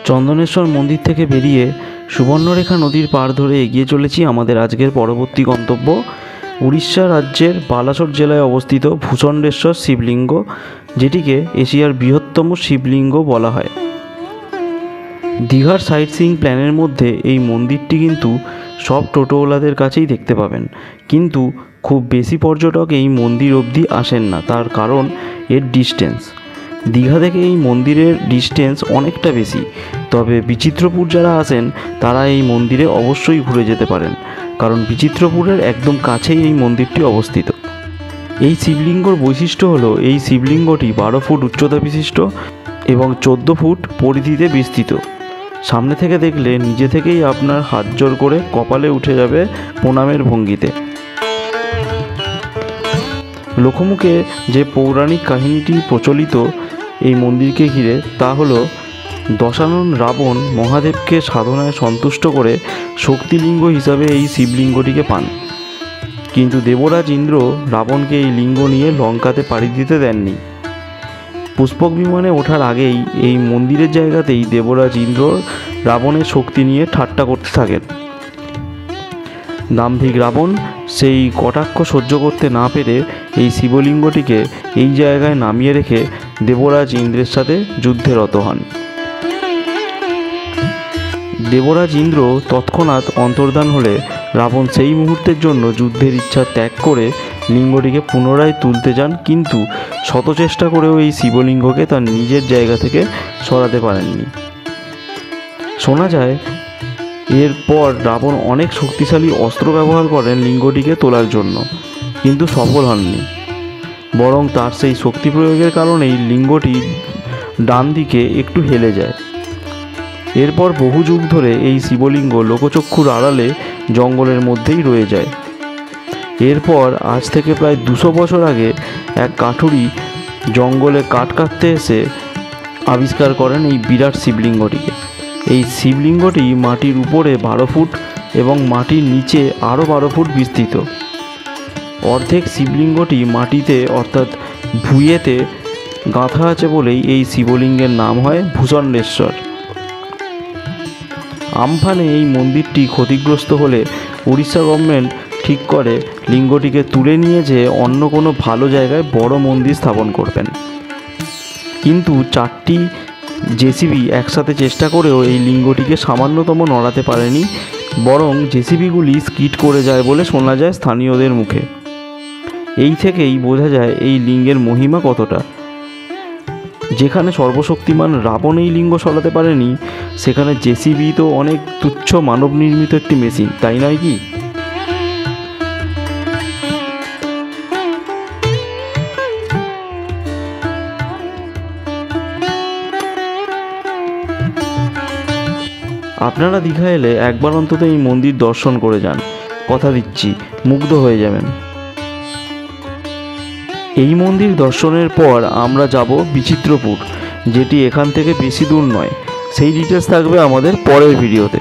চন্দনেশ্বর মন্দির থেকে বেরিয়ে সুবর্ণরেখা নদীর পাড় ধরে এগিয়ে চলেছি আমাদের আজকের পরবর্তী গন্তব্য উড়িষ্যা রাজ্যের বালাসোর জেলায় অবস্থিত ভূচণ্ডেশ্বর শিবলিঙ্গ, যেটিকে এশিয়ার বৃহত্তম শিবলিঙ্গ বলা হয়। দীঘার সাইট সিইং প্ল্যানের মধ্যে এই মন্দিরটি কিন্তু সব টোটোওয়ালাদের কাছেই দেখতে পাবেন, কিন্তু খুব বেশি পর্যটক এই মন্দির অবধি আসেন না। তার কারণ এর ডিস্টেন্স। দীঘা থেকে এই মন্দিরের ডিস্টেন্স অনেকটা বেশি, তবে বিচিত্রপুর যারা আসেন তারা এই মন্দিরে অবশ্যই ঘুরে যেতে পারেন, কারণ বিচিত্রপুরের একদম কাছেই এই মন্দিরটি অবস্থিত। এই শিবলিঙ্গর বৈশিষ্ট্য হলো এই শিবলিঙ্গটি 12 ফুট উচ্চতা বিশিষ্ট এবং 14 ফুট পরিধিতে বিস্তৃত। সামনে থেকে দেখলে নিজে থেকেই আপনার হাত জোর করে কপালে উঠে যাবে প্রণামের ভঙ্গিতে। লোকমুখে যে পৌরাণিক কাহিনীটি প্রচলিত এই মন্দিরকে ঘিরে, তা হলো দশানন রাবণ মহাদেবকে সাধনায় সন্তুষ্ট করে শক্তিলিঙ্গ হিসাবে এই শিবলিঙ্গটিকে পান, কিন্তু দেবরাজ ইন্দ্র রাবণকে এই লিঙ্গ নিয়ে লঙ্কাতে পাড়ি দিতে দেননি। পুষ্পক বিমানে ওঠার আগেই এই মন্দিরের জায়গাতেই দেবরাজ ইন্দ্র রাবণের শক্তি নিয়ে ঠাট্টা করতে থাকেন। দাম্ভিক রাবণ সেই কটাক্ষ সহ্য করতে না পেরে এই শিবলিঙ্গটিকে এই জায়গায় নামিয়ে রেখে দেবরাজ ইন্দ্রের সাথে যুদ্ধে রত হন। দেবরাজ ইন্দ্র তৎক্ষণাৎ অন্তর্ধান হলে রাবণ সেই মুহূর্তের জন্য যুদ্ধের ইচ্ছা ত্যাগ করে লিঙ্গটিকে পুনরায় তুলতে যান, কিন্তু শত চেষ্টা করেও এই শিবলিঙ্গকে তার নিজের জায়গা থেকে সরাতে পারেননি। শোনা যায় এরপর রাবণ অনেক শক্তিশালী অস্ত্র ব্যবহার করেন লিঙ্গটিকে তোলার জন্য, কিন্তু সফল হননি। বরং তার সেই শক্তি প্রয়োগের কারণেই লিঙ্গটি ডান দিকে একটু হেলে যায়। এরপর বহু যুগ ধরে এই শিবলিঙ্গ লোকচক্ষুর আড়ালে জঙ্গলের মধ্যেই রয়ে যায়। এরপর আজ থেকে প্রায় 200 বছর আগে এক কাঠুরি জঙ্গলে কাঠ কাটতে এসে আবিষ্কার করেন এই বিরাট শিবলিঙ্গটিকে। এই শিবলিঙ্গটি মাটির উপরে 12 ফুট এবং মাটির নিচে আরও 12 ফুট বিস্তৃত। অর্ধেক শিবলিঙ্গটি মাটিতে অর্থাৎ ভুঁইয়েতে গাঁথা আছে বলেই এই শিবলিঙ্গের নাম হয় ভূচণ্ডেশ্বর। আমফানে এই মন্দিরটি ক্ষতিগ্রস্ত হলে উড়িষ্যা গভর্নমেন্ট ঠিক করে লিঙ্গটিকে তুলে নিয়ে যেয়ে অন্য কোনো ভালো জায়গায় বড় মন্দির স্থাপন করবেন, কিন্তু 4টি জেসিবি একসাথে চেষ্টা করেও এই লিঙ্গটিকে সামান্যতম নড়াতে পারেনি, বরং জেসিবিগুলি স্কিড করে যায় বলে শোনা যায় স্থানীয়দের মুখে। এই থেকেই বোঝা যায় এই লিঙ্গের মহিমা কতটা। যেখানে সর্বশক্তিমান রাবণ এই লিঙ্গ সরাতে পারেনি, সেখানে জেসিবি তো অনেক তুচ্ছ মানব নির্মিত একটি মেশিন, তাই নয় কি? আপনারা দীঘা এলে একবার অন্তত এই মন্দির দর্শন করে যান, কথা দিচ্ছি মুগ্ধ হয়ে যাবেন। এই মন্দির দর্শনের পর আমরা যাব বিচিত্রপুর, যেটি এখান থেকে বেশি দূর নয়। সেই ডিটেলস থাকবে আমাদের পরের ভিডিওতে।